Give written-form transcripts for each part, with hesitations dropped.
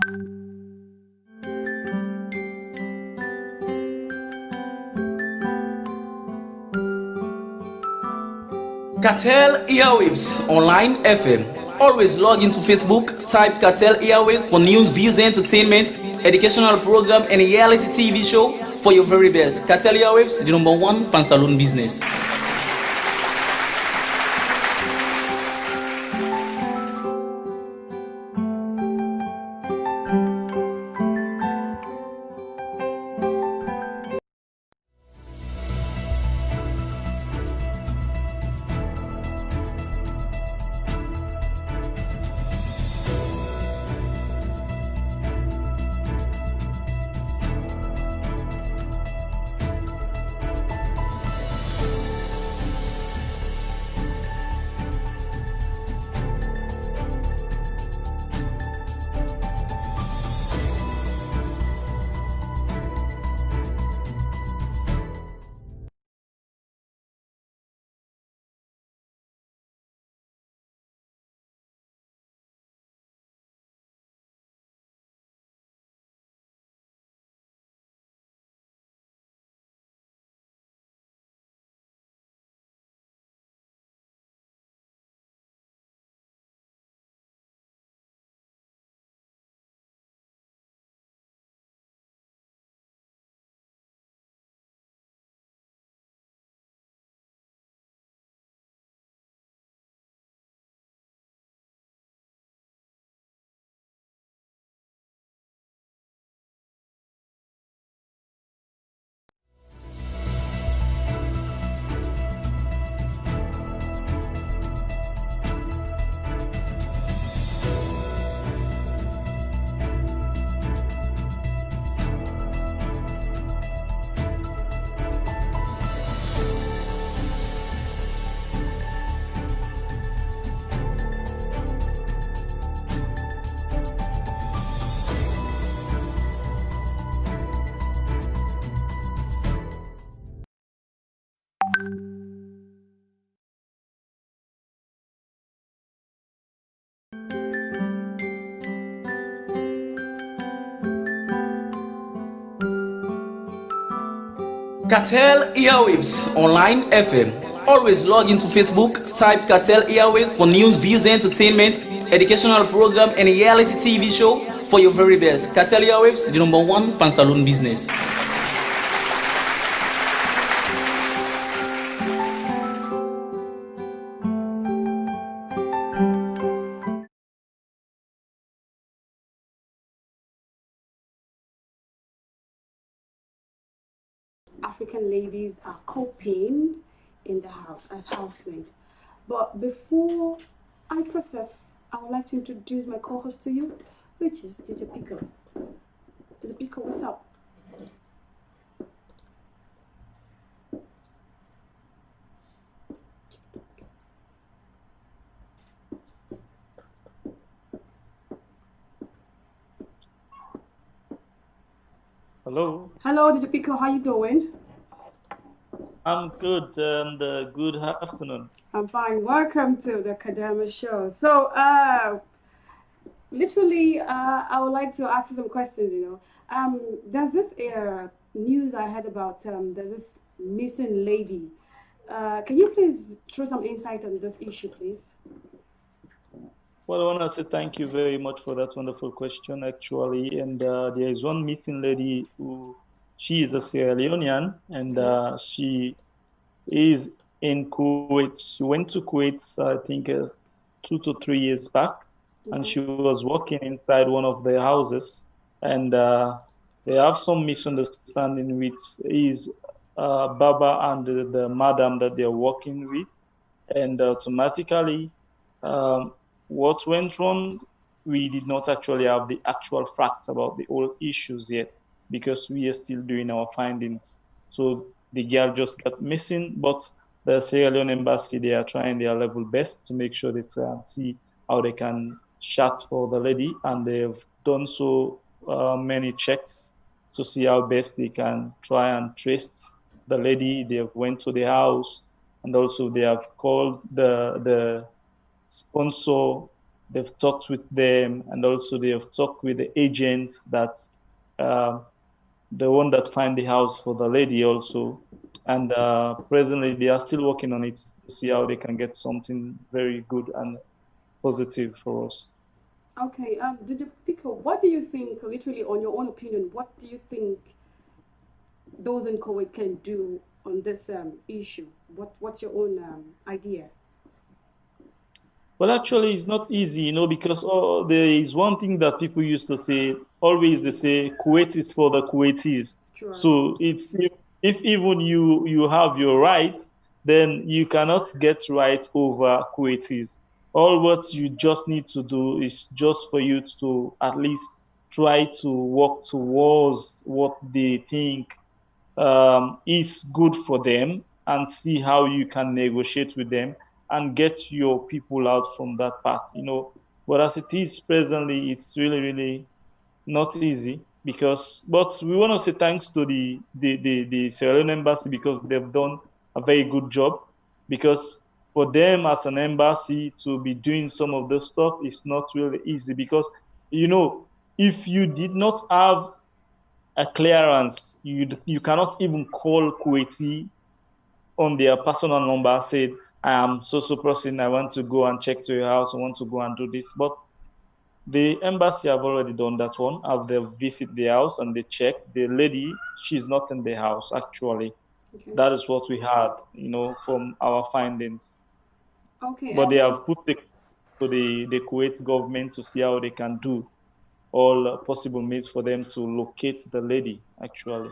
Cartel Airwaves Online FM. Always log into Facebook, type Cartel Airwaves for news, views, entertainment, educational program, and reality TV show for your very best. Cartel Airwaves, the number one pan saloon business. Cartel Airwaves Online FM. Always log into Facebook, type Cartel Airwaves for news, views, entertainment, educational program, and reality TV show for your very best. Cartel Airwaves, the number one pan saloon business. African ladies are coping in the house as housemaid. But before I process, I would like to introduce my co-host to you, which is DJ Pico. DJ Pico, what's up? Hello. Hello, DJ Pico, how you doing? I'm good, and good afternoon. I'm fine. Welcome to the Kadama Show. So, literally, I would like to ask you some questions. There's this news I heard about. There's this missing lady. Can you please throw some insight on this issue, please? Well, I want to say thank you very much for that wonderful question, actually. And there is one missing lady she is a Sierra Leonean, and she is in Kuwait. She went to Kuwait, I think, 2 to 3 years back, and she was working inside one of their houses, and they have some misunderstanding with his Baba and the madam that they're working with, and automatically, what went wrong, we did not actually have the actual facts about the whole issues yet because we are still doing our findings. So the girl just got missing, but the Sierra Leone embassy, they are trying their level best to make sure they see how they can chat for the lady, and they've done so many checks to see how best they can try and trace the lady. They have went to the house, and also they have called the sponsor they've talked with them, and also they have talked with the agents that uh, the one that find the house for the lady also. And presently, they are still working on it to see how they can get something very good and positive for us. Okay, Dr. Pico, what do you think, literally on your own opinion, what do you think those in Kuwait can do on this issue? What's your own idea? Well, actually, it's not easy, because there is one thing that people used to say, always they say, Kuwait is for the Kuwaitis. Sure. So if even you have your right, then you cannot get right over Kuwaitis. All what you just need to do is just for you to at least try to work towards what they think is good for them, and see how you can negotiate with them and get your people out from that part. But as it is presently, it's really, really not easy because, but we want to say thanks to the Sierra Leone embassy because they've done a very good job. Because for them as an embassy to be doing some of this stuff is not really easy because, if you did not have a clearance, you cannot even call Kuwaiti on their personal number, said, I am so person, I want to go and check to your house, I want to go and do this. But the embassy have already done that one. Have they visit the house and they check the lady, she's not in the house actually. Okay. That is what we had, from our findings. Okay. But they have put the Kuwait government to see how they can do all possible means for them to locate the lady actually.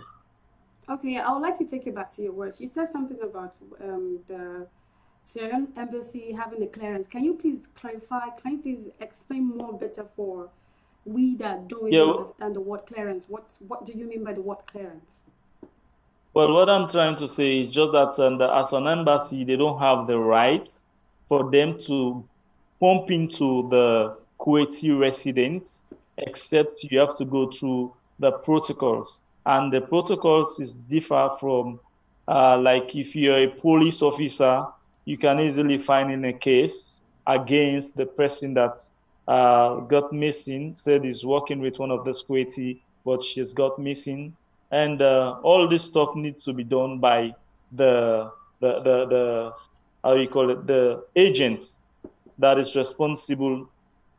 Okay. I would like to take you back to your words. You said something about the Syrian embassy having a clearance. Can you please clarify? Can you please explain more better for we that don't really Yeah, understand the word clearance? What do you mean by the word clearance? well, what I'm trying to say is just that as an embassy, they don't have the right for them to pump into the Kuwaiti residents, except you have to go through the protocols. And the protocols is differ from, like if you're a police officer, you can easily find in a case against the person that got missing, said he's working with one of the Kuwaiti, but she's got missing, and all this stuff needs to be done by the the how do you call it, the agent that is responsible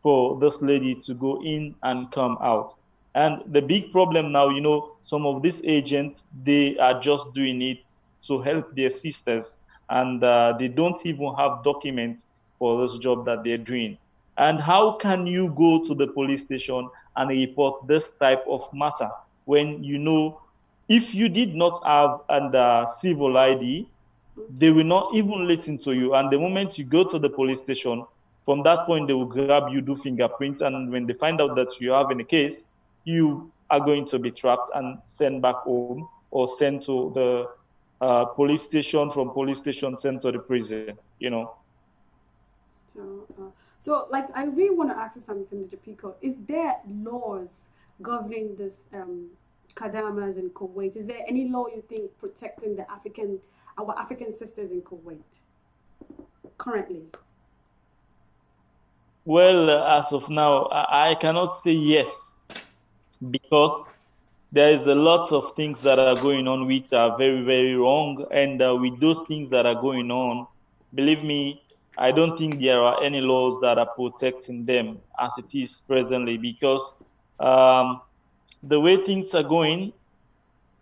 for this lady to go in and come out. And the big problem now, some of these agents, they are just doing it to help their sisters, and they don't even have documents for this job that they're doing. And how can you go to the police station and report this type of matter when if you did not have a civil ID, they will not even listen to you. And the moment you go to the police station, from that point, they will grab you, do fingerprints. And when they find out that you have any case, you are going to be trapped and sent back home or sent to the police station, from police station sent to the prison. So like, I really want to ask you something, Japiko. Is there laws governing this kadamas in Kuwait? Is there any law you think protecting our African sisters in Kuwait currently? Well, as of now, I cannot say yes because there is a lot of things that are going on which are very, very wrong. And with those things that are going on, believe me, I don't think there are any laws that are protecting them as it is presently because um, the way things are going,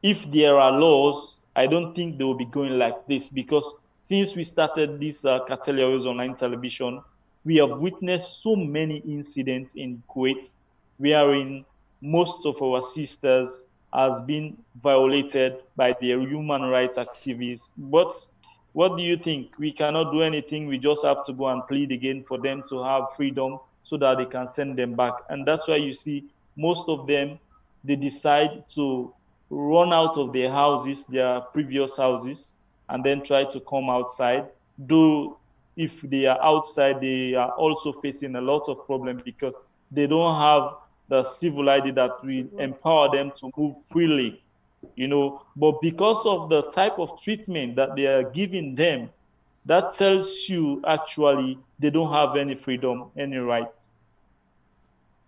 if there are laws, I don't think they will be going like this because since we started this Cartel Airwaves online television, we have witnessed so many incidents in Kuwait wherein most of our sisters has been violated by their human rights activists. But what do you think? We cannot do anything. We just have to go and plead again for them to have freedom so that they can send them back. And that's why you see most of them, they decide to run out of their houses, their previous houses, and then try to come outside. Though if they are outside, they are also facing a lot of problems because they don't have the civil ID that will empower them to move freely. But because of the type of treatment that they are giving them, that tells you actually they don't have any freedom, any rights.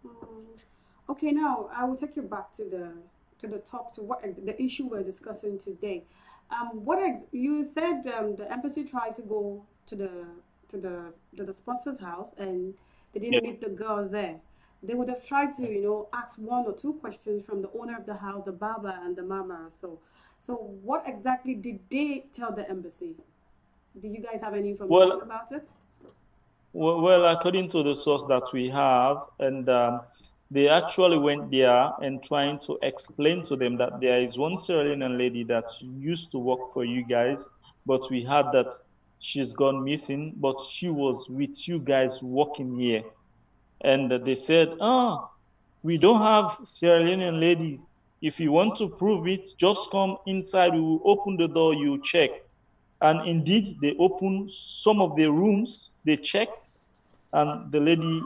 Mm. Okay, now I will take you back to the top to the issue we're discussing today. You said the embassy tried to go to the sponsor's house and they Yeah. didn't meet the girl there. They would have tried to ask one or two questions from the owner of the house, the baba and the mama. So what exactly did they tell the embassy? Do you guys have any information Well, about it? well, according to the source that we have, and they actually went there and trying to explain to them that there is one Sierra Leonean lady that used to work for you guys, but we heard that she's gone missing, but she was with you guys working here. And they said, we don't have Sierra Leonean ladies. If you want to prove it, just come inside. We will open the door, you check. And indeed, they opened some of the rooms, they checked, and the lady,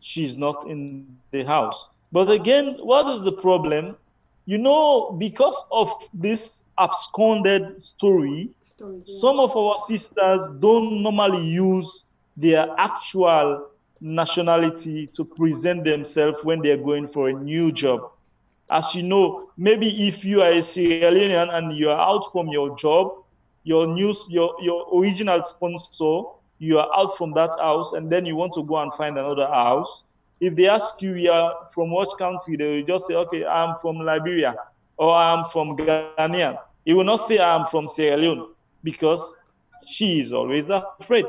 she's not in the house. But again, what is the problem? Because of this absconded story, Stories, some of our sisters don't normally use their actual nationality to present themselves when they're going for a new job. As you know, maybe if you are a Sierra Leonean and you are out from your job, your original sponsor, you are out from that house, and then you want to go and find another house. If they ask you, you are from what country, they will just say, okay, I'm from Liberia or I'm from Ghanaian. He will not say I'm from Sierra Leone because she is always afraid.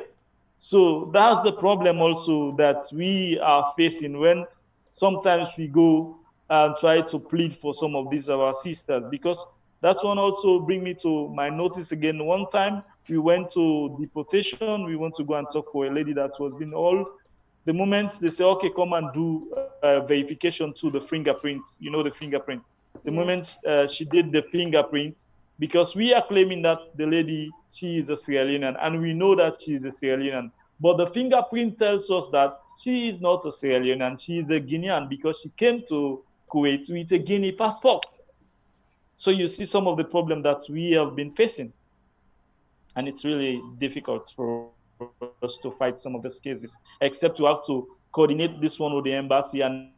So that's the problem also that we are facing when sometimes we go and try to plead for some of these our sisters, because that one also bring me to my notice again. One time we went to deportation, we went to go and talk for a lady that was being old. The moment they say, okay, come and do verification to the fingerprint, the fingerprint. The yeah. moment she did the fingerprint, because we are claiming that the lady, she is a Sierra Leonean, and we know that she is a Sierra Leonean. But the fingerprint tells us that she is not a Sierra Leonean, she is a Guinean because she came to Kuwait with a Guinea passport. So you see some of the problem that we have been facing, and it's really difficult for us to fight some of these cases, except to have to coordinate this one with the embassy, and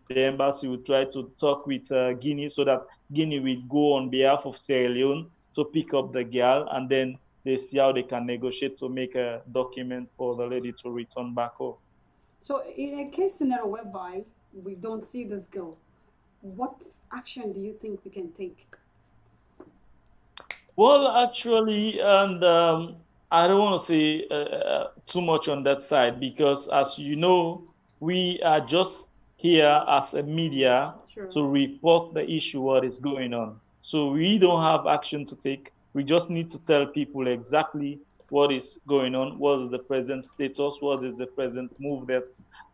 the embassy will try to talk with Guinea so that Guinea will go on behalf of Sierra Leone to pick up the girl, and then they see how they can negotiate to make a document for the lady to return back home. So in a case scenario whereby we don't see this girl, what action do you think we can take? Well, actually, and I don't want to say too much on that side because, as you know, we are just here as a media Sure. to report the issue, what is going on. So we don't have action to take. We just need to tell people exactly what is going on, what is the present status, what is the present move that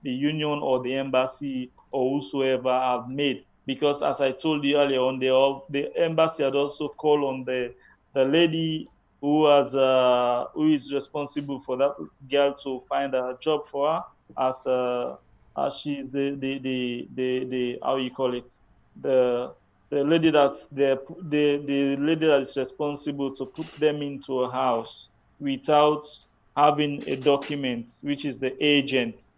the union or the embassy or whosoever have made. Because, as I told you earlier on, the embassy had also called on the lady who is responsible for that girl to find a job for her, as she's the how you call it, the the lady that's the lady that is responsible to put them into a house without having a document, which is the agent.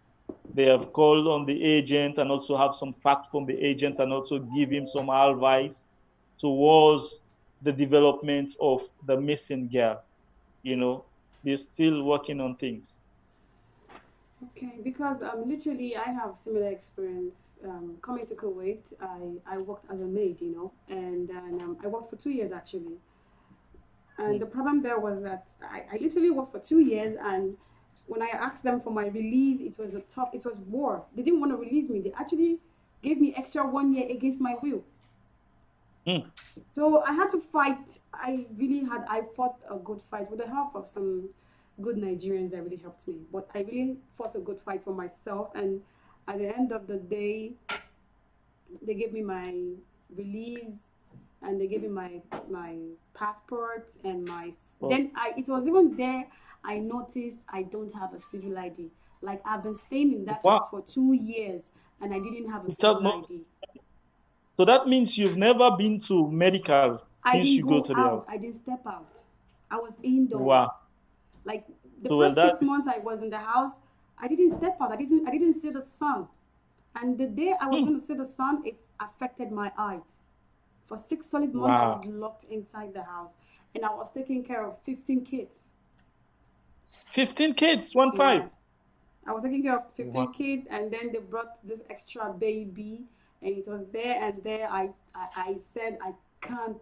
They have called on the agent and also have some fact from the agent and also give him some advice towards the development of the missing girl. You know, they're still working on things. Okay, because literally I have similar experience. Coming to Kuwait, I worked as a maid, and I worked for 2 years actually. And the Mm. problem there was that I literally worked for 2 years, and when I asked them for my release, it was war. They didn't want to release me. They actually gave me extra 1 year against my will. Mm. So I had to fight. I fought a good fight with the help of some good Nigerians that really helped me. But I really fought a good fight for myself. And at the end of the day, they gave me my release, and they gave me my passport and my. Well, It was even there I noticed I don't have a civil ID. Like I've been staying in that house wow, for 2 years and I didn't have a without civil not, ID. so that means you've never been to medical I since didn't you go go to the out. house. I didn't step out. I was indoors. Wow. Like the So well, first that six is months I was in the house, I didn't step out. I didn't see the sun. And the day I was hmm, going to see the sun, it affected my eyes. For 6 solid months, I was wow. locked inside the house, and I was taking care of 15 kids. 15 kids, one Yeah, five. I was taking care of Wow. 15 kids, and then they brought this extra baby, and it was there and there. I said, can't,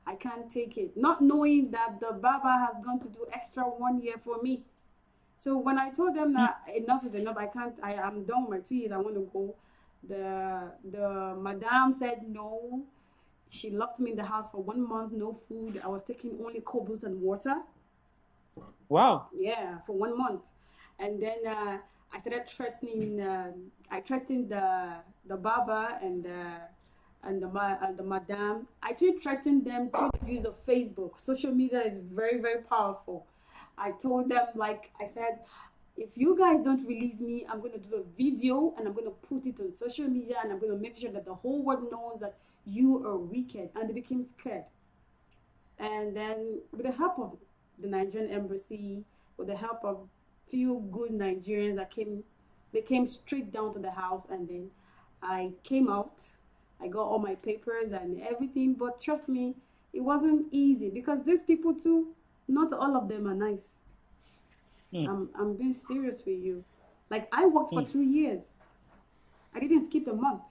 I can't take it. Not knowing that the Baba has gone to do extra 1 year for me. So when I told them Hmm, that enough is enough, I can't, I'm done with my 2 years, I want to go. The madam said no. She locked me in the house for 1 month, no food. I was taking only cobbles and water. wow. Yeah, for 1 month. And then I started threatening. I threatened the Baba and the madam. I actually threatened them through the use of Facebook. Social media is very very powerful. I told them, like I said, if you guys don't release me, I'm going to do a video and I'm going to put it on social media and I'm going to make sure that the whole world knows that you are wicked. And they became scared. And then with the help of the Nigerian embassy, with the help of few good Nigerians that came, they came straight down to the house, and then I came out. I got all my papers and everything, but trust me, it wasn't easy because these people too, not all of them are nice. Hmm, I'm being serious with you. Like I worked for hmm, 2 years. I didn't skip a month.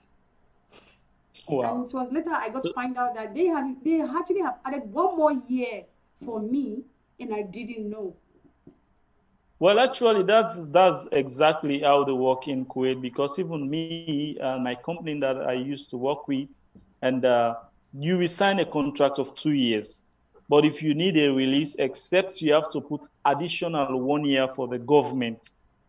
And wow. it was later I got to So, find out that they actually have added 1 more year for me, and I didn't know. well, actually, that's exactly how they work in Kuwait because even me, my company that I used to work with, and you will sign a contract of 2 years. But if you need a release, except you have to put additional 1 year for the government.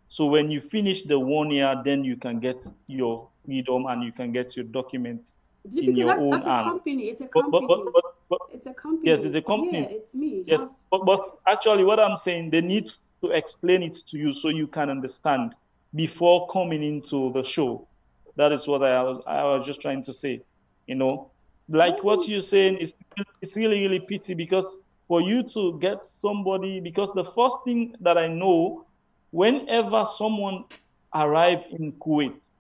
So when you finish the 1 year, then you can get your freedom and you can get your documents in Because your that's own that's a hand. company. It's a But, but, but, company. but, but It's a yes, it's company. a Yeah, company. it's me. Yes, House. but actually, what I'm saying, they need to explain it to you so you can understand before coming into the show. That is what I was just trying to say. You know, It like what wasn't. you're saying is it's really really pity because for you to get somebody because the first thing that I know, whenever someone arrive in Kuwait,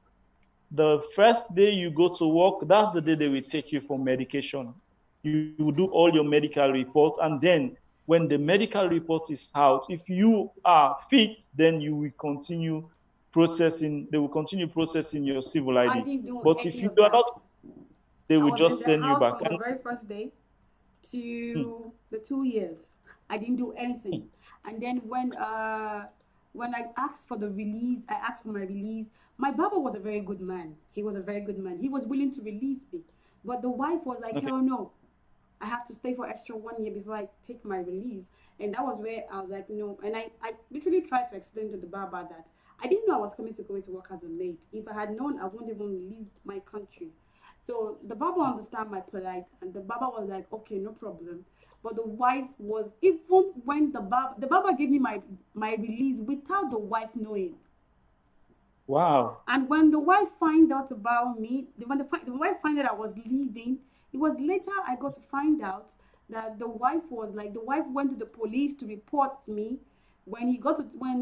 the first day you go to work, that's the day they will take you for medication. You will do all your medical report, and then when the medical report is out, if you are fit, then you will continue processing. They will continue processing your civil I ID. didn't do But if any you of are that. not, they I will was in just the send you house back. from the And very first day hmm, to the 2 years. I didn't do anything. And then when I asked for the release, I asked for my release. My Baba was a very good man. He was a very good man. He was willing to release me. But the wife was like, okay, hell no. I have to stay for extra 1 year before I take my release. And that was where I was like, no. And I literally tried to explain to the Baba that I didn't know I was coming to go to work as a maid. If I had known, I wouldn't even leave my country. So the Baba understand my plight, and the Baba was like, okay, no problem. But the wife was, even when the Baba gave me my release without the wife knowing. wow, And when the wife find out about me, when the wife find out I was leaving, it was later I got to find out that the wife went to the police to report me. When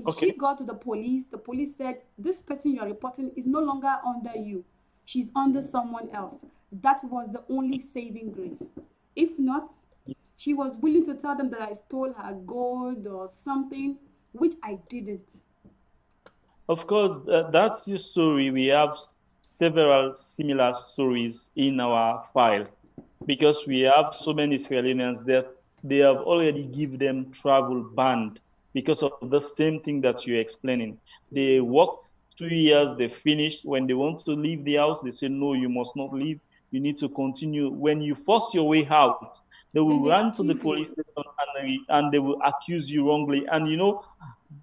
okay, she got to the police said this person you are reporting is no longer under you. She's under someone else. That was the only saving grace. If not, she was willing to tell them that I stole her gold or something, which I didn't. of course, that's your story. We have several similar stories in our file because we have so many Sierra that they have already give them travel banned because of the same thing that you're explaining. They worked 2 years, they finished. When they want to leave the house, they say, no, you must not leave. You need to continue. When you force your way out, they will Then they run to the accuse police you. station and they will accuse you wrongly. And you know,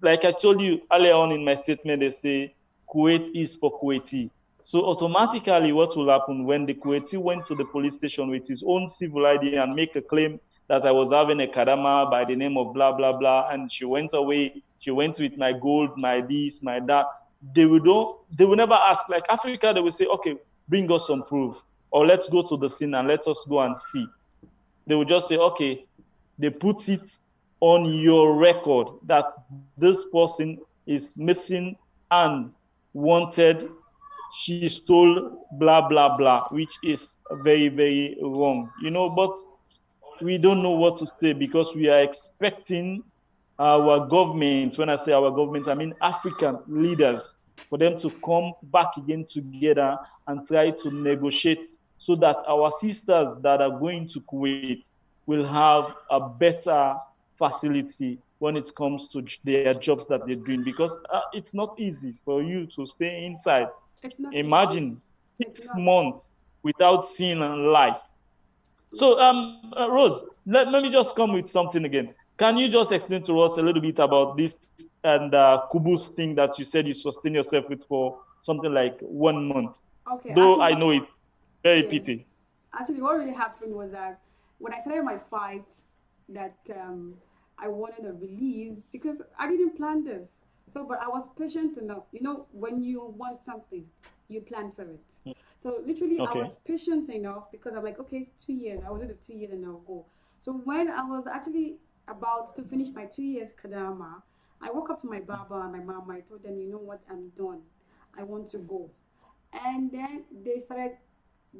like I told you earlier on in my statement, they say Kuwait is for Kuwaiti. So automatically, what will happen when the Kuwaiti went to the police station with his own civil ID and make a claim that I was having a kadama by the name of blah blah blah, and she went away. She went with my gold, my this, my that. They will don't. They will never ask. Like Africa, they will say, okay, bring us some proof, or let's go to the scene and let us go and see. They will just say, okay, they put it on your record that this person is missing and wanted, she stole blah blah blah, which is very very wrong, but we don't know what to say because we are expecting our government, when I say our government, I mean African leaders, for them to come back again together and try to negotiate so that our sisters that are going to Kuwait will have a better facility when it comes to their jobs that they're doing, because it's not easy for you to stay inside. It's not easy. Imagine It's six not. months without seeing a light. So, Rose, let me just come with something again. Can you just explain to us a little bit about this and Kubus thing that you said you sustain yourself with for something like 1 month? Okay, Though actually, I what? know it very Yes. pity. Actually, what really happened was that when I started my fight, that I wanted a release because I didn't plan this. So, but I was patient enough. You know, when you want something, you plan for it. So literally, I Okay. was patient enough because I'm like, okay, 2 years. I will do the 2 years and I'll go. So when I was actually about to finish my 2 years kadama, I woke up to my baba and my mama. I told them, you know what, I'm done. I want to go. And then they started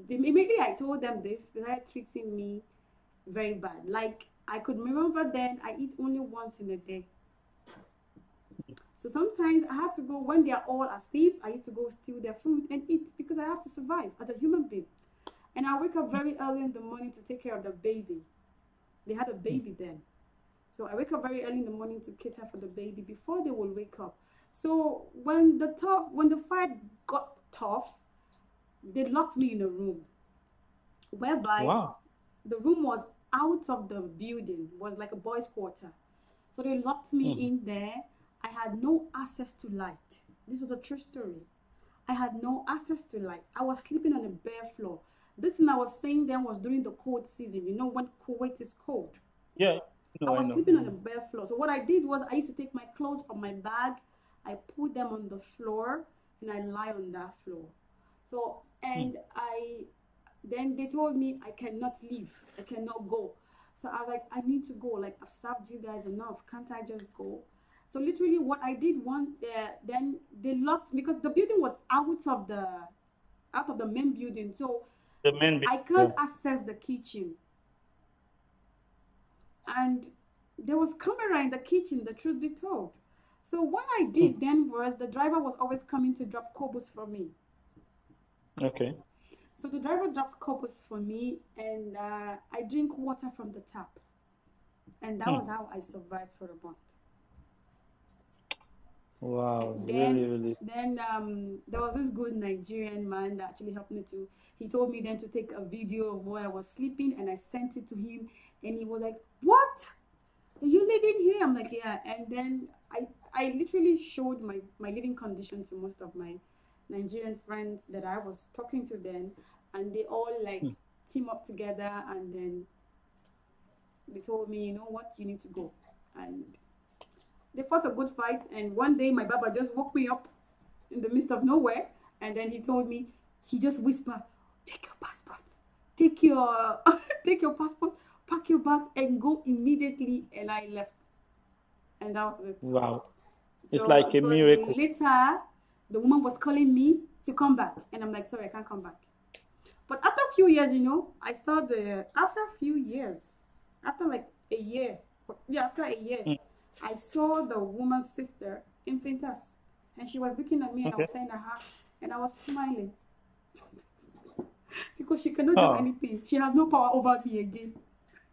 immediately I told them this, they started treating me very bad. Like I could remember then I eat only once in a day. So sometimes I had to go when they are all asleep, I used to go steal their food and eat because I have to survive as a human being. And I wake up very early in the morning to take care of the baby. They had a baby then. So I wake up very early in the morning to cater for the baby before they will wake up. So when the fight got tough, they locked me in a room whereby Wow. the room was out of the building, was like a boys' quarter. So they locked me Mhm. in there. I had no access to light. This was a true story. I had no access to light. I was sleeping on a bare floor. This thing I was saying then was during the cold season. You know when Kuwait is cold. Yeah, I I was know. sleeping on a bare floor. So what I did was I used to take my clothes from my bag, I put them on the floor, and I lie on that floor. So Mm. and I then they told me I cannot leave, I cannot go. So I was like, I need to go. Like I've served you guys enough. Can't I just go? So literally, what I did one then they locked because the building was out of the main building. So The men, I yeah. can't access the kitchen. And there was camera in the kitchen, the truth be told. So what I Mm. did then was the driver was always coming to drop cobbles for me. Okay. So the driver drops cobbles for me, and I drink water from the tap, and that was Mm. how I survived for a month. And Wow, then really, really. there was this good Nigerian man that actually helped me to. He told me then to take a video of where I was sleeping, and I sent it to him, and he was like, "What? Are you living here?" I'm like, "Yeah." And then I literally showed my living condition to most of my Nigerian friends that I was talking to then, and they all like Mm. team up together, and then they told me, you know what, you need to go, and they fought a good fight. And one day my baba just woke me up in the midst of nowhere, and then he told me, he just whispered, "Take your passport, take your take your passport, pack your bags, and go immediately." And I left, and that was it. Wow. It's So like a it was miracle. later the woman was calling me to come back, and I'm like, sorry, I can't come back. But after a few years, I saw the after a few years, after like a year, yeah, after a year, Mm. I saw the woman's sister in Fintas, and she was looking at me, and I Okay. was staring at her, and I was smiling because she cannot do Oh. anything. She has no power over me again.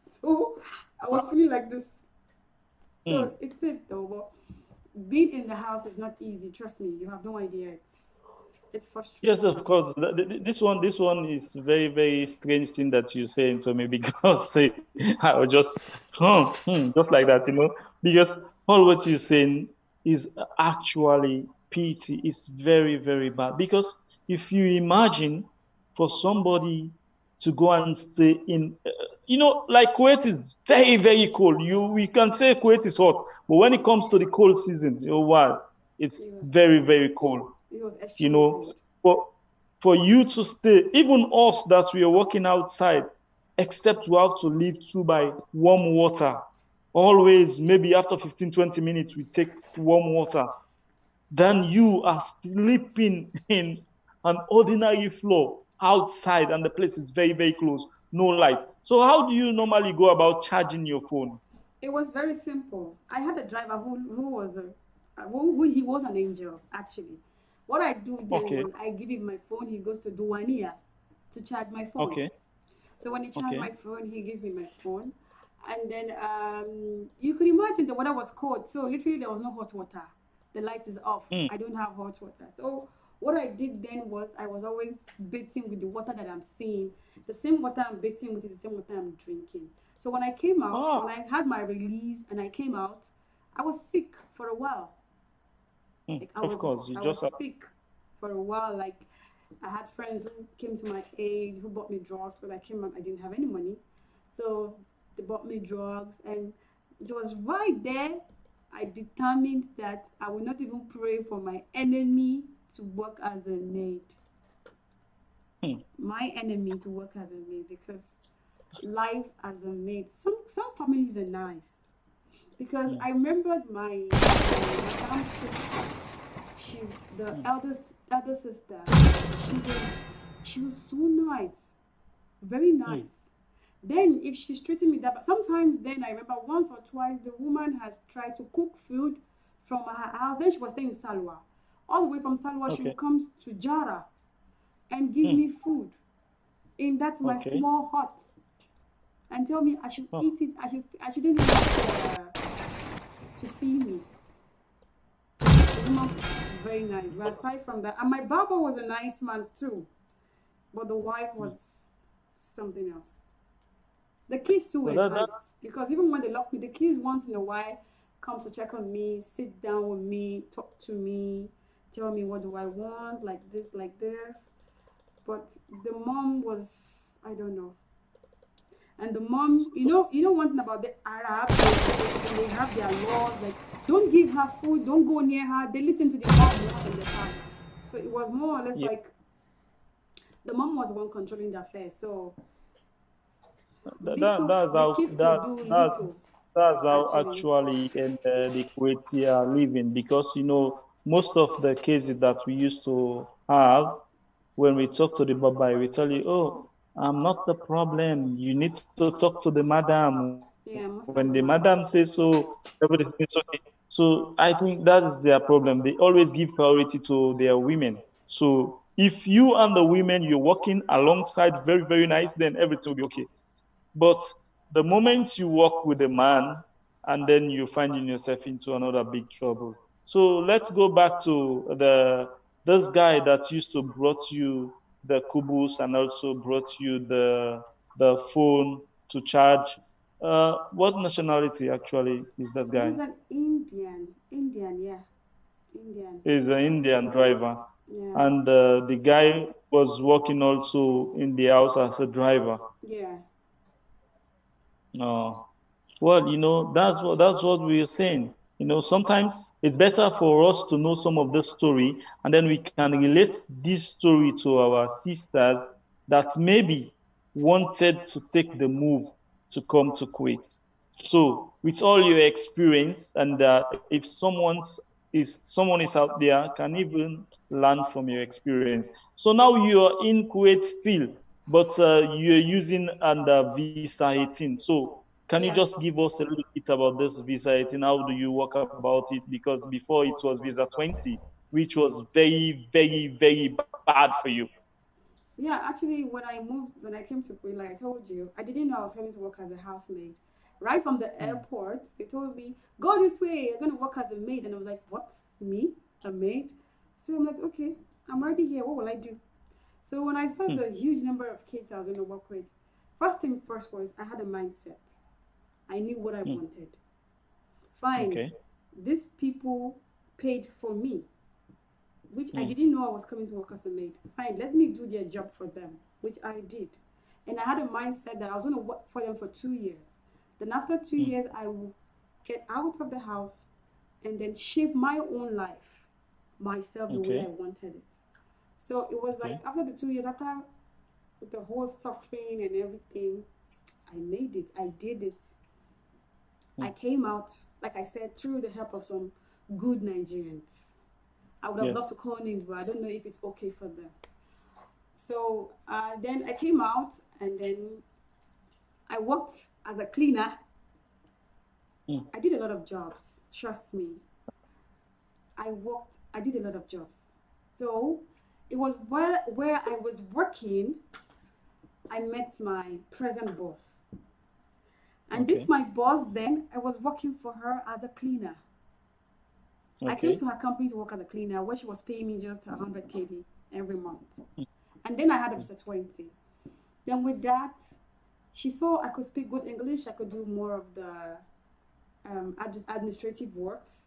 So I was feeling like this. So Mm. it's it though. But being in the house is not easy. Trust me, you have no idea. It's Yes, of frustrating. course. This one is very, very strange thing that you saying to me because I was just, just like that. Because all what you're saying is actually pity. It's very, very bad. Because if you imagine for somebody to go and stay in, like Kuwait is very, very cold. We can say Kuwait is hot, but when it comes to the cold season, wow, it's It was very, very cold. it was You extremely know, cold. for for you to stay, even us that we are working outside, except we have to live through by warm water. always maybe after 15, 20 minutes, we take warm water. Then you are sleeping in an ordinary floor outside, and the place is very, very close, no light. So, how do you normally go about charging your phone? It was very simple. I had a driver who was who he was an angel actually. What I do then Okay, was I give him my phone. He goes to Duwania to charge my phone. okay, So when he charged okay. my phone, he gives me my phone, and then you could imagine the weather was cold. So literally there was no hot water. The light is off. Mm, I don't have hot water. So what I did then was I was always bathing with the water that I'm seeing. The same water I'm bathing with is the same water I'm drinking. So when I came out, when ah, I had my release and I came out, I was sick for a while. Like of course, you I just was have. sick for a while. Like I had friends who came to my aid, who bought me drugs, but I came up, I didn't have any money. So they bought me drugs, and it was right there I determined that I would not even pray for my enemy to work as a maid. Hmm. My enemy to work as a maid, because life as a maid, some families are nice. Because Hmm. I remembered my mom's sister, she the Hmm. elder sister, she was she was so nice, very Hmm. nice. Then if she's treating me that, but sometimes then I remember once or twice the woman has tried to cook food from her house. Then she was staying in Salwa. All the way from Salwa, she Okay. will come to Jara and give Hmm. me food in that my Okay. small hut and tell me I should Oh, eat it. I shouldn't eat to see me. The woman was very nice. But aside from that, and my barber was a nice man too. But the wife hmm. was something else. The kids too So were that nice because even when they lock me, the kids once in a while comes to check on me, sit down with me, talk to me, tell me what do I want, like this. But the mom was, I don't know. And the mom, so, one thing about the Arabs, they have their laws. Like, don't give her food, don't go near her. They listen to the mom more than the father. So it was more or less yeah, like the mom was the one controlling the affairs. So that's the how kids could do little, that's how actually. actually in the Kuwaiti are living, because most of the cases that we used to have, when we talk to the Babai, we tell you, oh, I'm not the problem. You need to talk to the madam. When the madam Yeah, says most of so, them are like that. everything is okay. So I think that is their problem. They always give priority to their women. So if you and the women you're working alongside very, very nice, then everything will be okay. But the moment you walk with a man, and then you finding yourself into another big trouble. So let's go back to the this guy that used to brought you the kubus and also brought you the phone to charge. What nationality actually is that He's guy? an Indian, yeah, Indian. Is an Indian driver, Yeah, and the guy was working also in the house as a driver. yeah, No. Well, that's what we are saying. Sometimes it's better for us to know some of this story, and then we can relate this story to our sisters that maybe wanted to take the move to come to Kuwait. So, with all your experience, and if someone is out there, can even learn from your experience. So now you are in Kuwait still, but you're using under visa 18. So can you yeah. just give us a little bit about this visa 18? How do you work about it? Because before it was visa 20, which was very, very, very bad for you. Yeah, actually, when I came to Kuwait, like I told you, I didn't know I was coming to work as a housemaid. Right from the Mm, airport, they told me, go this way, you're going to work as a maid. And I was like, what? Me? A maid? So I'm like, okay, I'm already here. What will I do? So when I saw mm, the huge number of kids I was going to work with, first thing first was I had a mindset. I knew what I mm. wanted. Fine, Okay, these people paid for me, which I mm, didn't know I was coming to work as a maid. Fine, let me do their job for them, which I did. And I had a mindset that I was going to work for them for 2 years. Then after two mm. years, I will get out of the house and then shape my own life myself the way I Okay, wanted it. So it was like okay. after the 2 years, after the whole suffering and everything, I made it. I did it. I came out, like I said, through the help of some good Nigerians. I would have loved to Yes. call names, but I don't know if it's okay for them. So then I came out, and then I worked as a cleaner. Mm. I did a lot of jobs. Trust me. I did a lot of jobs. So it was where I was working, I met my present boss. And this Okay. my boss then, I was working for her as a cleaner. I came Okay. to her company to work as a cleaner where she was paying me just 100 KD every month. Mm. And then I had a visa 20. Then with that, she saw I could speak good English, I could do more of the administrative works.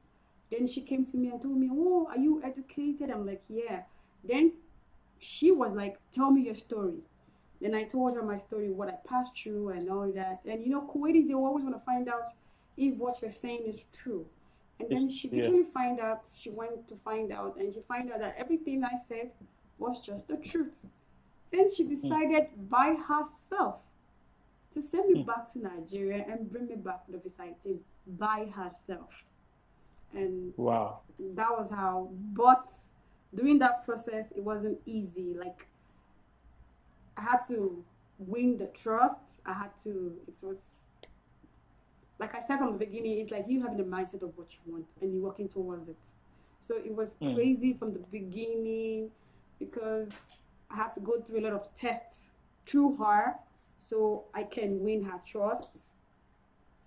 Then she came to me and told me, "Oh, are you educated?" I'm like, "Yeah." Then she was like, "Tell me your story." Then I told her my story, what I passed through and all that. And you know, Kuwaitis, they always want to find out if what you're saying is true. And then she Yeah. literally find out, she went to find out, and she find out that everything I said was just the truth. Then she Mm. decided by herself to send me Mm. back to Nigeria and bring me back to the visa 18 by herself. And Wow. that was how, but during that process, it wasn't easy. Like, I had to win the trust. I had to, it was, like I said from the beginning, it's like you having the mindset of what you want and you're working towards it. So it was Mm. crazy from the beginning because I had to go through a lot of tests through her so I can win her trust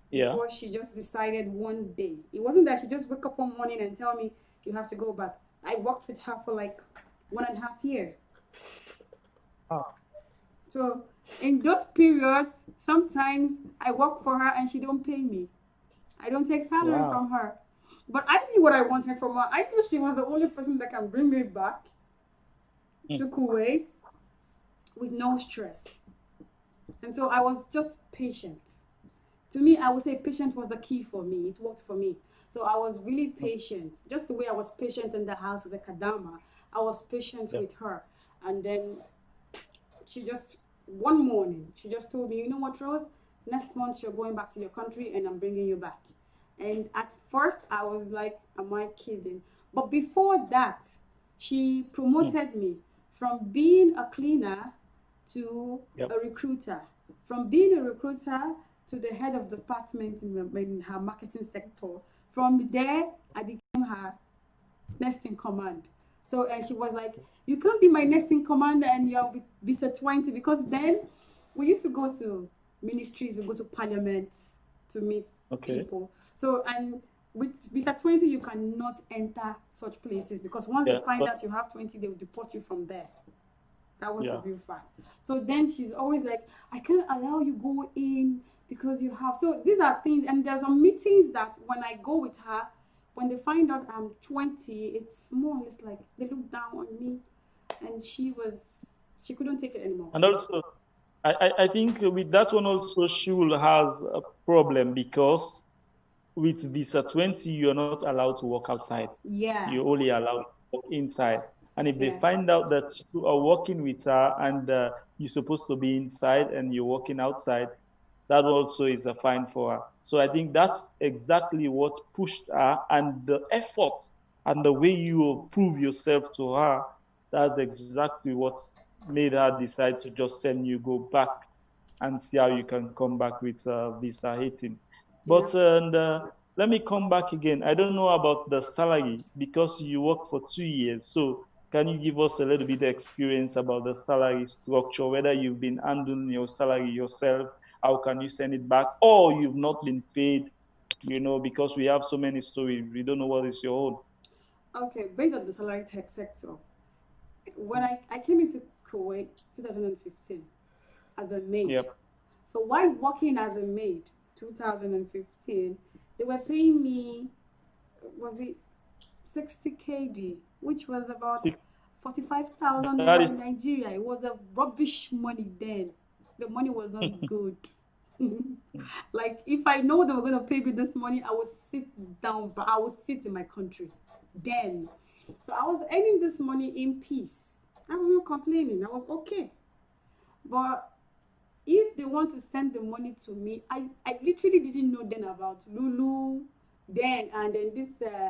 Yeah. before she just decided one day. It wasn't that she just wake up one morning and tell me you have to go back. I worked with her for like 1.5 years. Ah. So in those periods, sometimes I work for her and she don't pay me. I don't take salary Wow. from her. But I knew what I wanted from her. I knew she was the only person that can bring me back Mm. to Kuwait with no stress. And so I was just patient. To me, I would say patience was the key for me. It worked for me. So I was really Mm. patient. Just the way I was patient in the house as a Kadama, I was patient Yeah. with her. And then she just, one morning, she just told me, "You know what, Rose? Next month you're going back to your country and I'm bringing you back." And at first I was like, am I kidding? But before that, she Mm. promoted me from being a cleaner to Yep. a recruiter, from being a recruiter to the head of department in her marketing sector. From there, I became her next in command. So and she was like, "You can't be my next in command and you're with visa 20," because then we used to go to ministries, we go to parliament to meet Okay. people. So and with visa 20, you cannot enter such places because once they Yeah. find But out you have 20, they will deport you from there. That was the yeah. real fact. So then she's always like, "I can't allow you go in because you have." So these are things, and there's some meetings that when I go with her, when they find out I'm 20, it's more or less like they look down on me, and she couldn't take it anymore. And also, I think with that one also she will has a problem because with visa 20 you are not allowed to walk outside. Yeah, You're only allowed to walk inside. And if they yeah, find out that you are working with her and you're supposed to be inside and you're walking outside, that also is a fine for her. So I think that's exactly what pushed her, and the effort and the way you prove yourself to her, that's exactly what made her decide to just send you go back and see how you can come back with visa 18. yeah. But and let me come back again. I don't know about the salary because you work for 2 years. So can you give us a little bit of experience about the salary structure, whether you've been handling your salary yourself, how can you send it back, or you've not been paid, because we have so many stories. We don't know what is your own. Okay, based on the salary tech sector, when I came into Kuwait 2015 as a maid. Yep. So while working as a maid 2015, they were paying me, was it 60 KD, which was about Six, 45,000 that naira is in Nigeria. It was a rubbish money then. The money was not good. Like if I know they were going to pay me this money, I would sit down, but I would sit in my country then. So I was earning this money in peace. I was not complaining. I was okay. But If they want to send the money to me, I literally didn't know then about Lulu then, and then this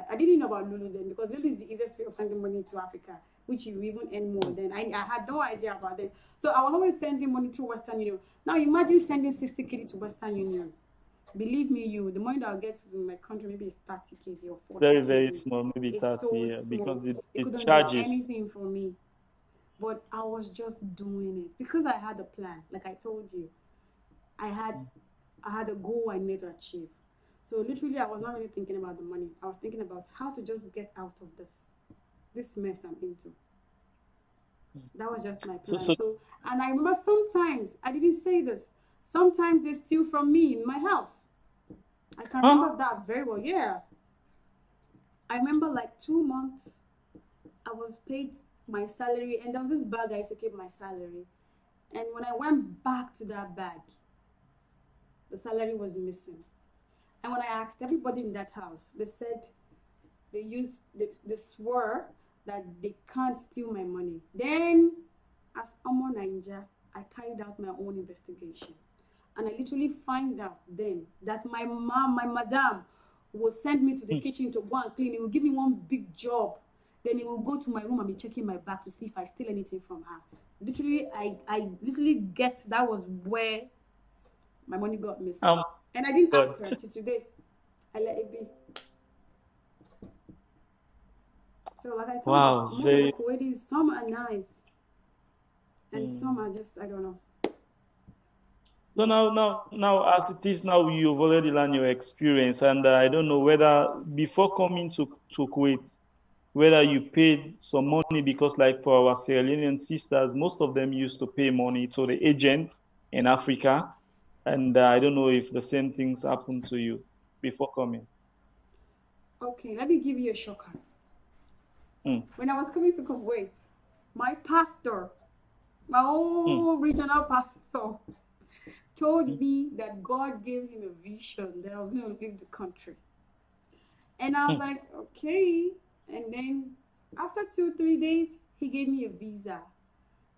I didn't know about Lulu then, because Lulu is the easiest way of sending money to Africa, which you even earn more than. I had no idea about it. So I was always sending money through Western Union. Now imagine sending 60 KD to Western Union. Believe me, the money that I'll get to my country maybe is 30 KD or 40 Very, very KD. small, maybe It's 30, so yeah, because small. the, It the couldn't do charges. anything for me. But I was just doing it because I had a plan. Like I told you, I had I had a goal I needed to achieve. So literally, I was not really thinking about the money. I was thinking about how to just get out of this mess I'm into. That was just my So, plan. so, So, and I remember sometimes I didn't say this. Sometimes they steal from me in my house. I can huh? remember that very well. Yeah, I remember like 2 months. I was paid my salary, and there was this bag I used to keep my salary. And when I went back to that bag, the salary was missing. And when I asked everybody in that house, they said they swore that they can't steal my money. Then, as Omo Ninja, I carried out my own investigation. And I literally find out then that my madam, will send me to the Hmm. kitchen to go and clean. He will give me one big job. Then he will go to my room and be checking my bag to see if I steal anything from her. Literally, I literally guessed that was where my money got missing. Um, And I didn't God. ask her till today. I let it be. So, like I told you, Wow, it's most of the very. Kuwaitis, some are nice, and some Hmm. are just, I don't know. So But now, as it is now, you've already learned your experience, and I don't know whether before coming to Kuwait, whether you paid some money, because like for our Sierra Leonean sisters, most of them used to pay money to the agent in Africa, and I don't know if the same things happened to you before coming. okay, let me give you a shocker. Mm, When I was coming to Kuwait, my pastor, my mm, own regional pastor, told mm, me that God gave him a vision that I was going to leave the country. And I was mm, like, okay. And then after 2, 3 days, he gave me a visa.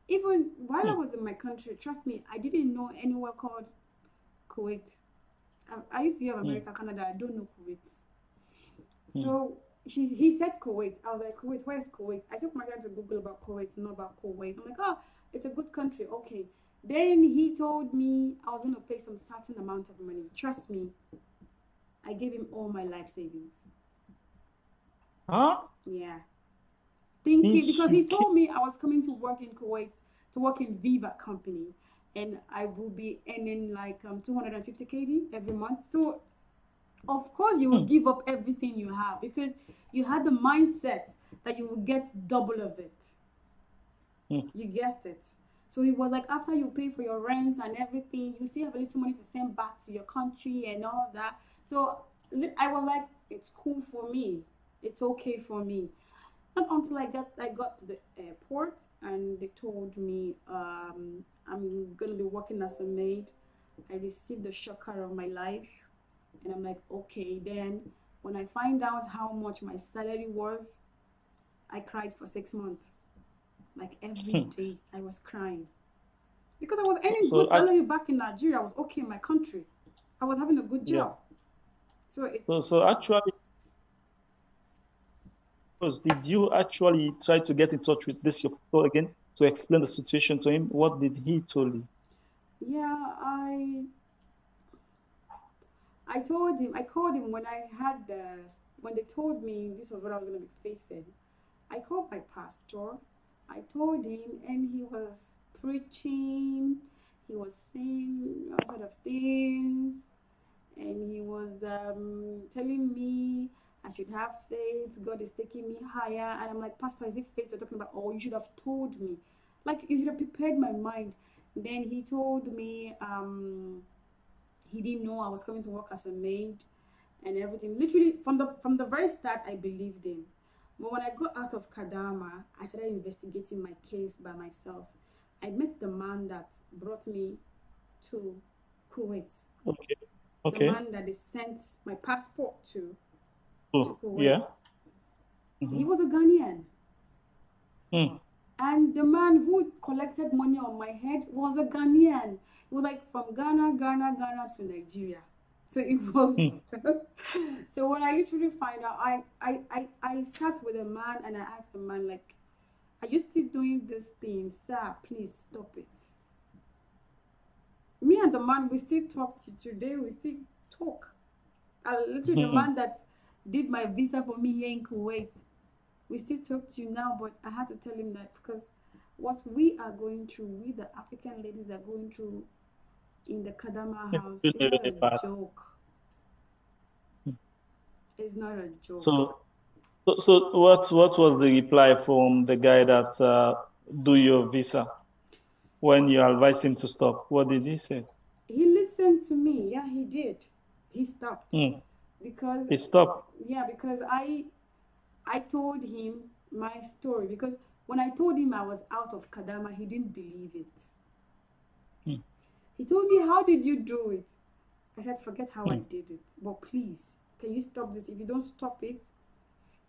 Even while I mm, was in my country, trust me, I didn't know anywhere called Kuwait. I used to hear of mm, America, Canada. I don't know Kuwait. mm, So he said Kuwait. I was like, Kuwait, where's Kuwait? I took my time to Google about Kuwait, know about Kuwait. I'm like, oh, it's a good country. Okay. Then he told me I was going to pay some certain amount of money. Trust me, I gave him all my life savings. huh? Yeah. Thinking, Since because you he came. told me I was coming to work in Kuwait, to work in Viva company, and I will be earning like 250 KD every month. So of course you will Mm, give up everything you have because you had the mindset that you will get double of it. mm, You get it. So he was like, after you pay for your rent and everything, you still have a little money to send back to your country and all that. So I was like, it's cool for me. It's okay for me. Not until I got to the airport and they told me I'm gonna be working as a maid. I received the shocker of my life, and I'm like, okay. Then when I find out how much my salary was, I cried for 6 months. Like every mm. day, I was crying because I was So, earning good so, I, salary back in Nigeria. I was okay in my country. I was having a good yeah. job. So it So actually, did you actually try to get in touch with this your pastor again to explain the situation to him? What did he tell you? yeah, I told him, I called him when I had when they told me this was what I was going to be facing. I called my pastor. I told him, and he was preaching. He was saying all sort of things, and he was telling me I should have faith. God is taking me higher, and I'm like, Pastor, is it faith you're talking about? Oh, you should have told me. Like you should have prepared my mind. Then he told me he didn't know I was coming to work as a maid and everything. Literally from the very start, I believed him. But when I got out of Kadama, I started investigating my case by myself. I met the man that brought me to Kuwait, Okay. the Okay. man that they sent my passport to Oh, Kuwait. yeah. He Mm-hmm. was a Ghanaian. Mm. And the man who collected money on my head was a Ghanaian. It was like from Ghana to Nigeria. So it was. Hmm. So when I literally find out, I sat with a man and I asked the man, like, are you still doing this thing? Sir, please stop it. Me and the man, we still talk to today, we still talk. Literally, the man that did my visa for me here in Kuwait, we still talk to you now, but I had to tell him that because what we are going through, we the African ladies are going through in the Kadama It's house, really, is not really a bad. joke. It's not a joke. So what was the reply from the guy that do your visa when you advised him to stop? What did he say? He listened to me. Yeah, he did. He stopped Hmm. because He stopped. yeah, because I told him my story because when I told him I was out of Kadama, he didn't believe it. Hmm. He told me, "How did you do it?" I said, "Forget how I Hmm. did it, but please, can you stop this? If you don't stop it,"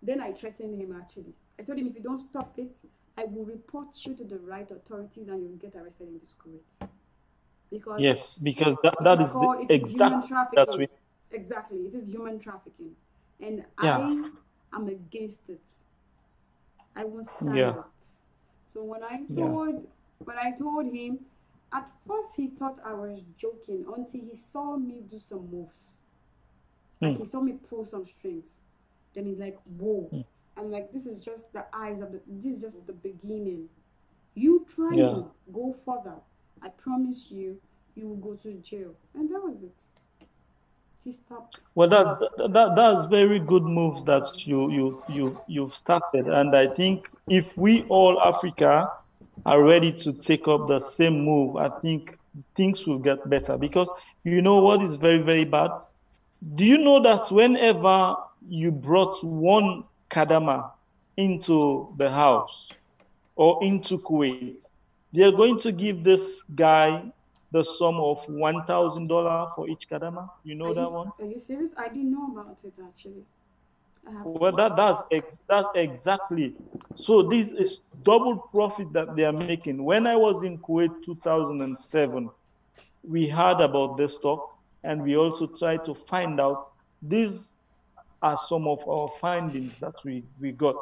then I threatened him actually. I told him, "If you don't stop it, I will report you to the right authorities and you will get arrested in this Kuwait." Because Yes, because it that is is the called, it is human exact that trafficking. we. Exactly, it is human trafficking. And Yeah, I am against it. I won't stand yeah, it. So yeah. when I told him, at first he thought I was joking until he saw me do some moves. Like Hmm. he saw me pull some strings. Then he's like, whoa. Hmm. I'm like, this is just the eyes of the this is just the beginning. You try Yeah. me, go further. I promise you, you will go to jail. And that was it. He stopped. Well, that's very good moves that you've started, and I think if we all Africa are ready to take up the same move, I think things will get better. Because you know what is very very bad. Do you know that whenever you brought one kadama into the house or into Kuwait, they are going to give this guy the sum of $1,000 for each kadama. You know that one? Are you serious? I didn't know about it actually. I have Well, that's exactly. So this is double profit that they are making. When I was in Kuwait 2007, we heard about this stock, and we also tried to find out. These are some of our findings that we got.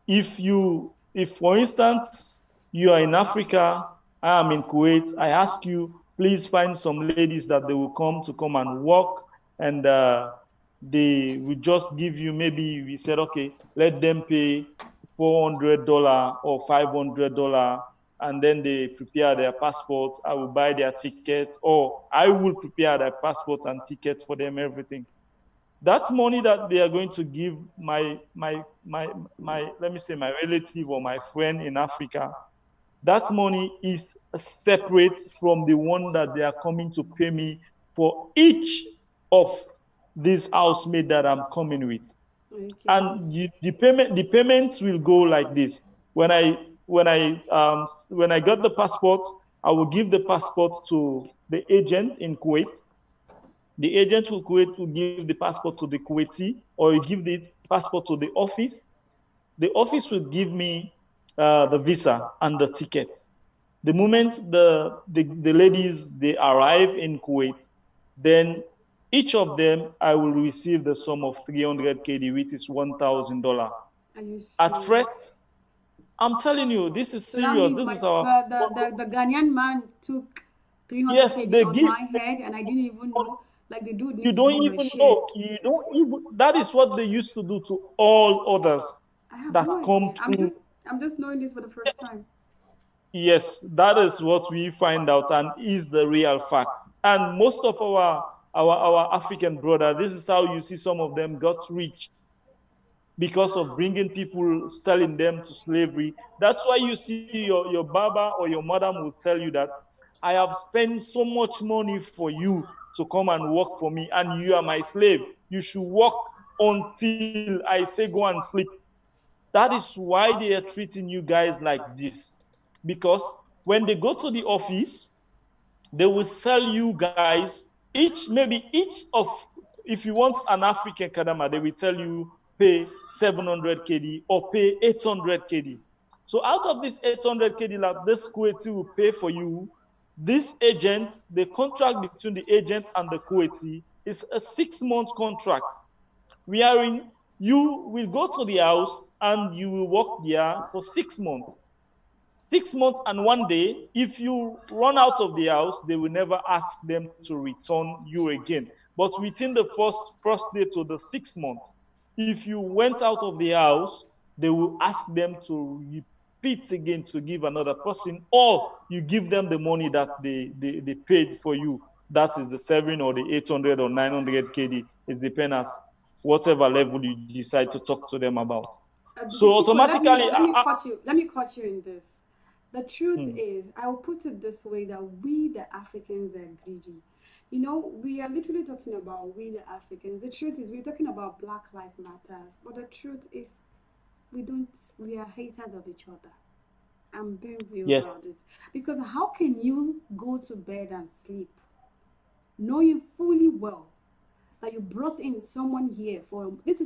If for instance you are in Africa, I am in Kuwait, I ask you, please find some ladies that they will come and work, and they will just give you, maybe we said, okay, let them pay $400 or $500, and then they prepare their passports. I will buy their tickets, or I will prepare their passports and tickets for them, everything. That money that they are going to give my let me say my relative or my friend in Africa, that money is separate from the one that they are coming to pay me for each of these housemaid that I'm coming with. okay. And the payments will go like this. When I got the passport, I will give the passport to the agent in Kuwait. The agent will Kuwait will give the passport to the Kuwaiti, or you give the passport to the office. The office will give me the visa and the ticket. The moment the ladies they arrive in Kuwait, then each of them I will receive the sum of 300 KD, which is $1,000. Are you At serious? first, I'm telling you, this is So that serious. means This my is our the Ghanaian man took 300 yes. KD They on give my head and I didn't even know. Like the dude you needs to don't hold my even share. know. You don't even. That is what they used to do to all others I have that no come idea. through. I'm just knowing this for the first time. Yes, that is what we find out, and is the real fact. And most of our African brother, this is how you see some of them got rich because of bringing people, selling them to slavery. That's why you see your baba or your madam will tell you that I have spent so much money for you to come and work for me, and you are my slave. You should work until I say go and sleep. That is why they are treating you guys like this. Because when they go to the office, they will sell you guys each of, if you want an African kadama, they will tell you pay 700 KD or pay 800 KD. So out of this 800k that this Kuwaiti will pay for you, this agent, the contract between the agent and the Kuwaiti is a 6 month contract, wherein you will go to the house and you will work there for 6 months. 6 months and 1 day. If you run out of the house, they will never ask them to return you again. But within the first day to the 6 months, if you went out of the house, they will ask them to repeat again to give another person, or you give them the money that they paid for you. That is the 7 or the 800 or 900 KD. It depends as whatever level you decide to talk to them about. So People, automatically, let me cut you in this. The truth hmm, is, I will put it this way, that we the Africans are greedy. You know, we are literally talking about we the Africans. The truth is, we're talking about Black Lives Matters, but the truth is, we are haters of each other. I'm being real yes, about this. Because how can you go to bed and sleep knowing fully well that you brought in someone here for this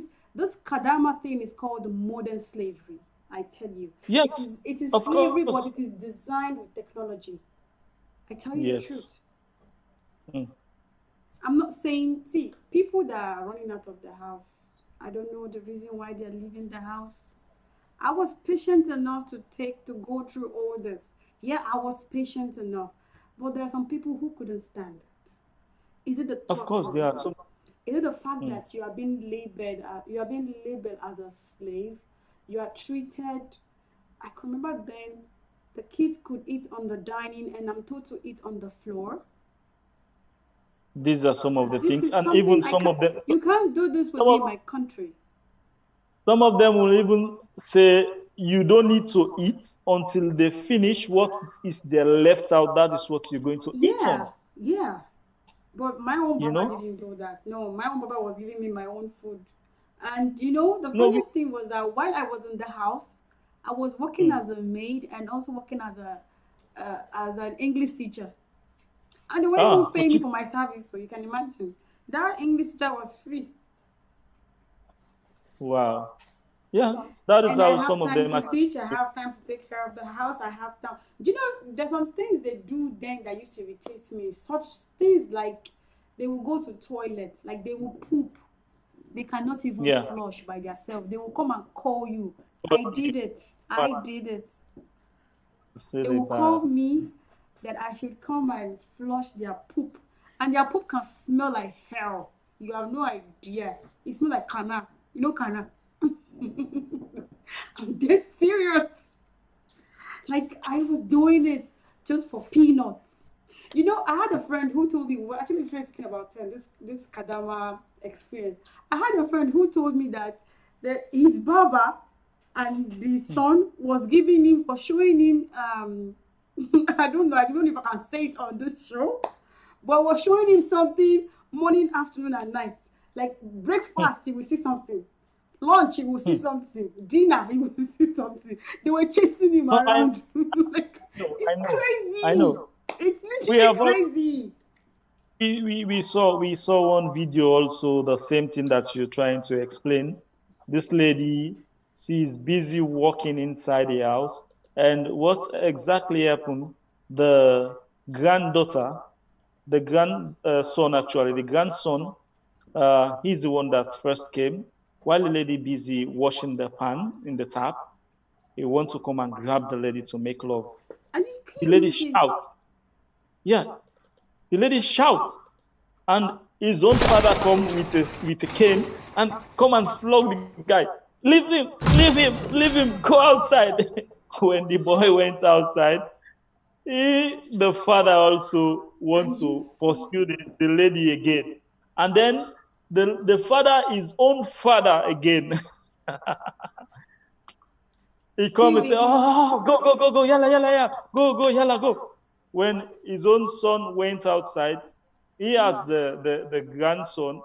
Kadama thing is called modern slavery. I tell you, yes, it is of slavery, course. but it is designed with technology. I tell you the truth. Yes. Mm. I'm not saying, see, people that are running out of the house, I don't know the reason why they're leaving the house. I was patient enough to go through all this. Yeah, I was patient enough, but there are some people who couldn't stand it. Is it the Of course, there torture? are some. Is it the fact Mm. that you are being labeled as a slave? You are treated. I can remember then, the kids could eat on the dining, and I'm told to eat on the floor. These are some of the This things, is and something even I can. You can't do this with some me of in my country. some of them will even say you don't need to eat until they finish what is there left out. That is what you're going to eat Yeah, on. yeah. But my own You Baba know? didn't do that. No, my own Baba was giving me my own food. And you know, the No. funniest thing was that while I was in the house, I was working Mm. as a maid and also working as an English teacher. And they weren't even Ah, so paying me for my service, so you can imagine. That English teacher was free. wow. Yeah, that is And I how have some of time them to actually. teach, I have time to take care of the house, I have time. Do you know, there's some things they do then that used to irritate me. Such things like they will go to toilet, like they will poop. They cannot even Yeah. flush by themselves. They will come and call you. Oh, I did it. wow. I did it. It's They really will bad. call me that I should come and flush their poop. And their poop can smell like hell. You have no idea. It smells like kana. You know kana? I'm dead serious. Like I was doing it just for peanuts. You know, I had a friend who told me, we were actually talking about this Kadama experience. I had a friend who told me that his barber and the Mm. son was showing him I don't know if I can say it on this show, but was showing him something morning, afternoon, and night. Like Mm. breakfast, he will see something. Lunch, he will see Mm. something. Dinner, he will see something. They were chasing him No, around. Like, know, I it's know, I crazy. know. It's We literally have all, crazy. we saw one video also, the same thing that you're trying to explain. This lady, she's busy walking inside the house, and what exactly happened? The granddaughter, the grand son actually, the grandson, he's the one that first came. While the lady busy washing the pan in the tap, he wants to come and grab the lady to make love. And you The can lady imagine. shouts, yeah, the lady shouts, and his own father come with a cane and come and flog the guy. Leave him, leave him, leave him, go outside. When the boy went outside, the father also Are want you to pursue serious? the lady again. And then the father, his own father again, he come Came and say, again. oh, go, go, go, go, yalla, yalla, yalla, go, go, yalla, go. When his own son went outside, he as the grandson,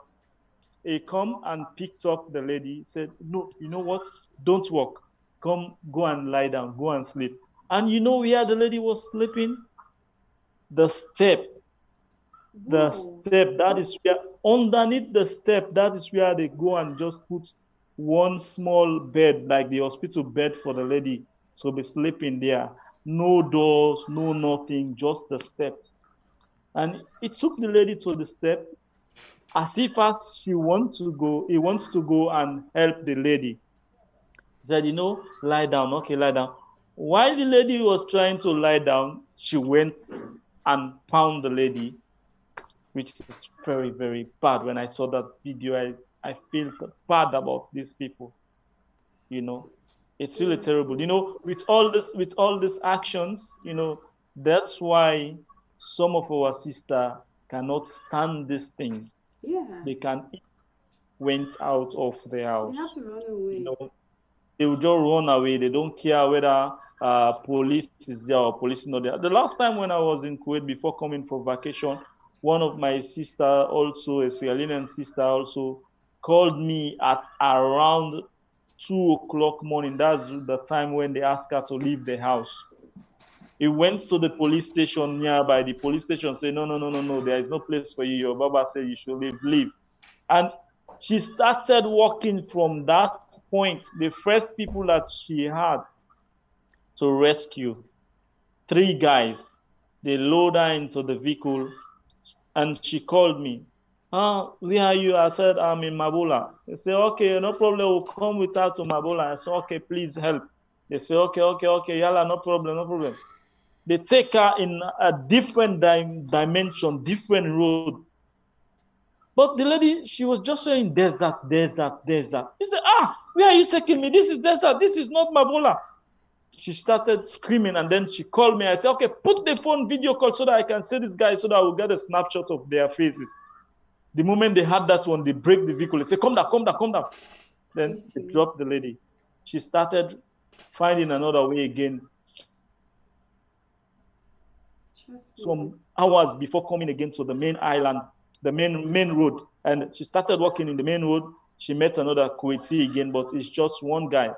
he come and picked up the lady, said, no, you know what? Don't walk. Come, go and lie down, go and sleep. And you know where the lady was sleeping? The step. The Whoa. step, that is where, underneath the step, that is where they go and just put one small bed, like the hospital bed for the lady. to be sleeping there. No doors, no nothing, just the step. And it took the lady to the step as if as she wants to go, he wants to go and help the lady. He said, lie down, okay, lie down. While the lady was trying to lie down, she went and found the lady, which is very, very bad. When I saw that video, I feel bad about these people. You know, it's really terrible. With all these actions, that's why some of our sister cannot stand this thing. Yeah. They can went out of the They have house. to run You away. know, they will just run away. They don't care whether police is there or police is not there. The last time when I was in Kuwait before coming for vacation, one of my sister, also a Sierra Leonean sister, also called me at around 2 o'clock morning. That's the time when they asked her to leave the house. He went to the police station nearby. The police station said, no, no, no, no, no, there is no place for you. Your Baba said you should leave, leave. And she started walking from that point. The first people that she had to rescue, three guys, they load her into the vehicle and she called me. Where are you? I said, I'm in Mabula. They say, okay, no problem. We'll come with her to Mabula. I said, okay, please help. They say, okay, okay, okay. Yalla, no problem, no problem. They take her in a different dimension, different road. But the lady, she was just saying desert, desert, desert. He said, where are you taking me? This is desert. This is not Mabola. She started screaming and then she called me. I said, okay, put the phone video call so that I can see this guy so that I will get a snapshot of their faces. The moment they had that one, they break the vehicle. They say, come down, come down, come down. Then they dropped the lady. She started finding another way again. Some hours before coming again to the main island, the main road. And she started walking in the main road. She met another Kuwaiti again, but it's just one guy.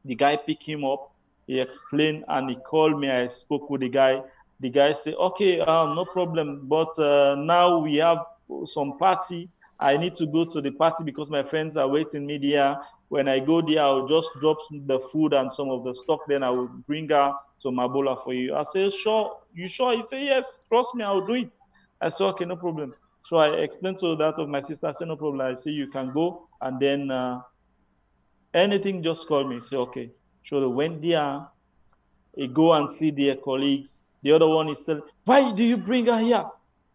The guy picked him up. He explained and he called me. I spoke with the guy. The guy said, okay, no problem. But now we have some party. I need to go to the party because my friends are waiting me there. When I go there, I'll just drop the food and some of the stock. Then I will bring her to Mabola for you. I said, sure. You sure? He said, yes. Trust me, I'll do it. I said, okay, no problem. So I explained to that of my sister. I said, no problem. I said, you can go. And then anything, just call me. Say, okay. So they went there. They go and see their colleagues. The other one is saying, why do you bring her here?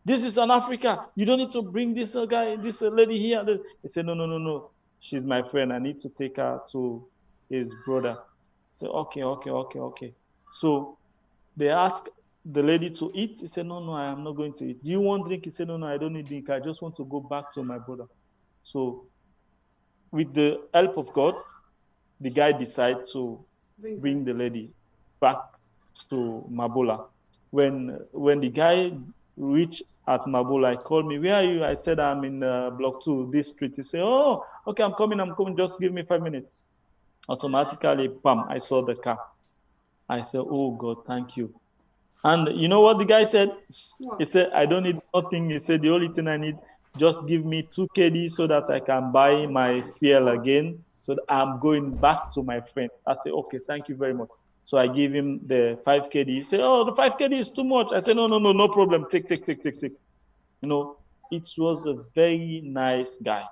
This is an Africa. You don't need to bring this guy, this lady here. They said, no, no, no, no. She's my friend. I need to take her to his brother. So, okay, okay, okay, okay. So they asked the lady to eat. He said, no, no, I am not going to eat. Do you want drink? He said, no, no, I don't need drink. I just want to go back to my brother. So with the help of God, the guy decided to bring the lady back to Mabola. When the guy reached at Mabola, he called me, where are you? I said, I'm in block 2, this street. He said, oh, okay, I'm coming, just give me 5 minutes. Automatically, bam, I saw the car. I said, oh God, thank you. And you know what the guy said? He said, I don't need nothing. He said, the only thing I need, just give me 2 KD so that I can buy my fuel again. So that I'm going back to my friend. I said, okay, thank you very much. So I gave him the 5 KD. He said, oh, the 5 KD is too much. I said, no, no, no, no problem. Take. It was a very nice guy.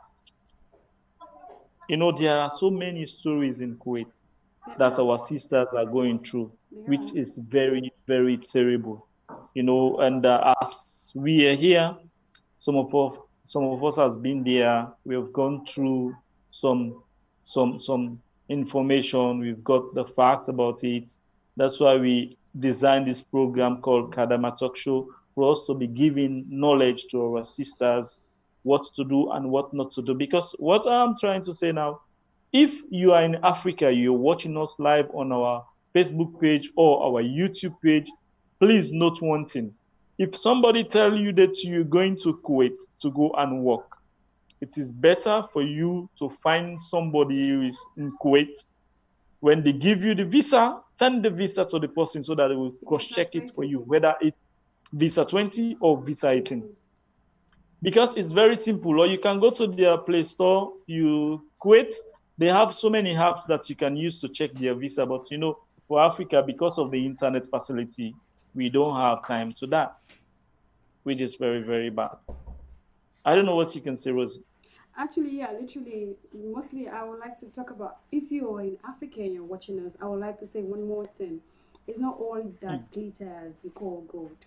There are so many stories in Kuwait that our sisters are going through, which is very, very terrible. And as we are here, some of us has been there. We have gone through some information. We've got the facts about it. That's why we designed this program called Kadama Talk Show, for us to be giving knowledge to our sisters, what to do and what not to do. Because what I'm trying to say now, if you are in Africa, you're watching us live on our Facebook page or our YouTube page, please note one thing. If somebody tell you that you're going to Kuwait to go and work, it is better for you to find somebody who is in Kuwait. When they give you the visa, send the visa to the person so that they will cross-check it for you, whether it's visa 20 or visa 18. Because it's very simple. Or you can go to their Play Store, you Kuwait, they have so many apps that you can use to check their visa. But for Africa, because of the internet facility, we don't have time to that, which is very, very bad. I don't know what you can say, Rosie. Actually, yeah, literally, mostly I would like to talk about if you are in Africa and you're watching us, I would like to say one more thing. It's not all Mm. that glitters you call gold.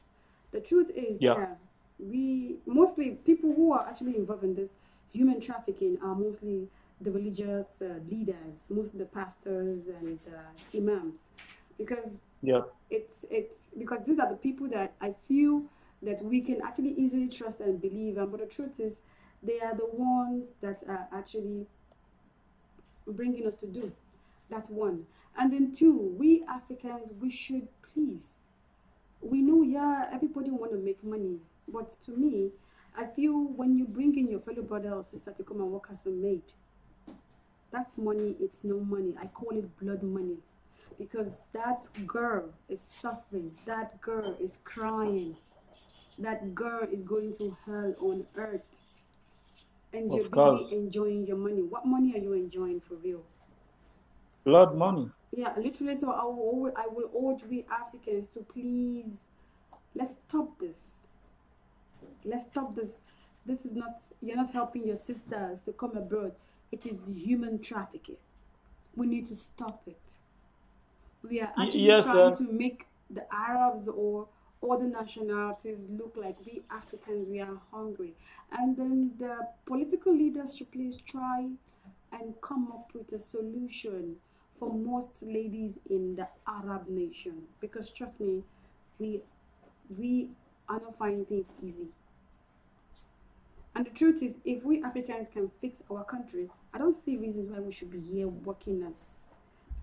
The truth is, Yeah, yeah, we mostly people who are actually involved in this human trafficking are mostly the religious leaders, mostly the pastors and imams, because yeah. it's because these are the people that I feel that we can actually easily trust and believe. And but the truth is, they are the ones that are actually bringing us to do. That's one. And then two, we Africans, we should please. We know, yeah, everybody want to make money, but to me, I feel when you bring in your fellow brother or sister to come and work as a maid, that's money. It's no money. I call it blood money, because that girl is suffering. That girl is crying. That girl is going to hell on earth, and you're Of busy course. enjoying your money. What money are you enjoying for real? Blood money. Yeah, literally. So I will urge we Africans to please, let's stop this. Let's stop this. This is not, you're not helping your sisters to come abroad. It is human trafficking. We need to stop it. We are actually Yes, trying to make the Arabs or other nationalities look like we Africans, we are hungry. And then the political leaders should please try and come up with a solution for most ladies in the Arab nation. Because trust me, we we are not finding things easy. And the truth is, if we Africans can fix our country, I don't see reasons why we should be here working as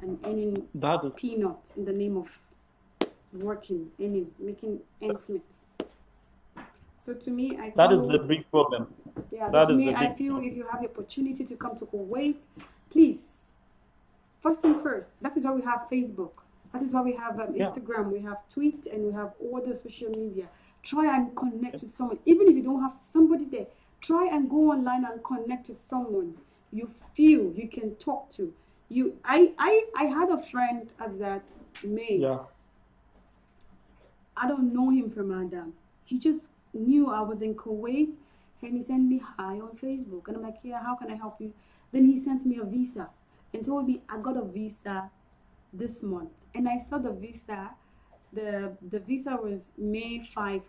and earning that is peanuts in the name of working, earning, making ends meet. So to me, I that is feel, the big problem. yeah. So That to is me, the I big feel if you have the opportunity to come to Kuwait, please, first thing first. That is why we have Facebook. That is why we have yeah. Instagram. We have Tweet, and we have all the social media. Try and connect with someone, even if you don't have somebody there. Try and go online and connect with someone you feel you can talk to. I had a friend as that May. Yeah. I don't know him from Adam. He just knew I was in Kuwait, and he sent me hi on Facebook. And I'm like, yeah, how can I help you? Then he sent me a visa and told me I got a visa this month. And I saw the visa. The visa was May 5 or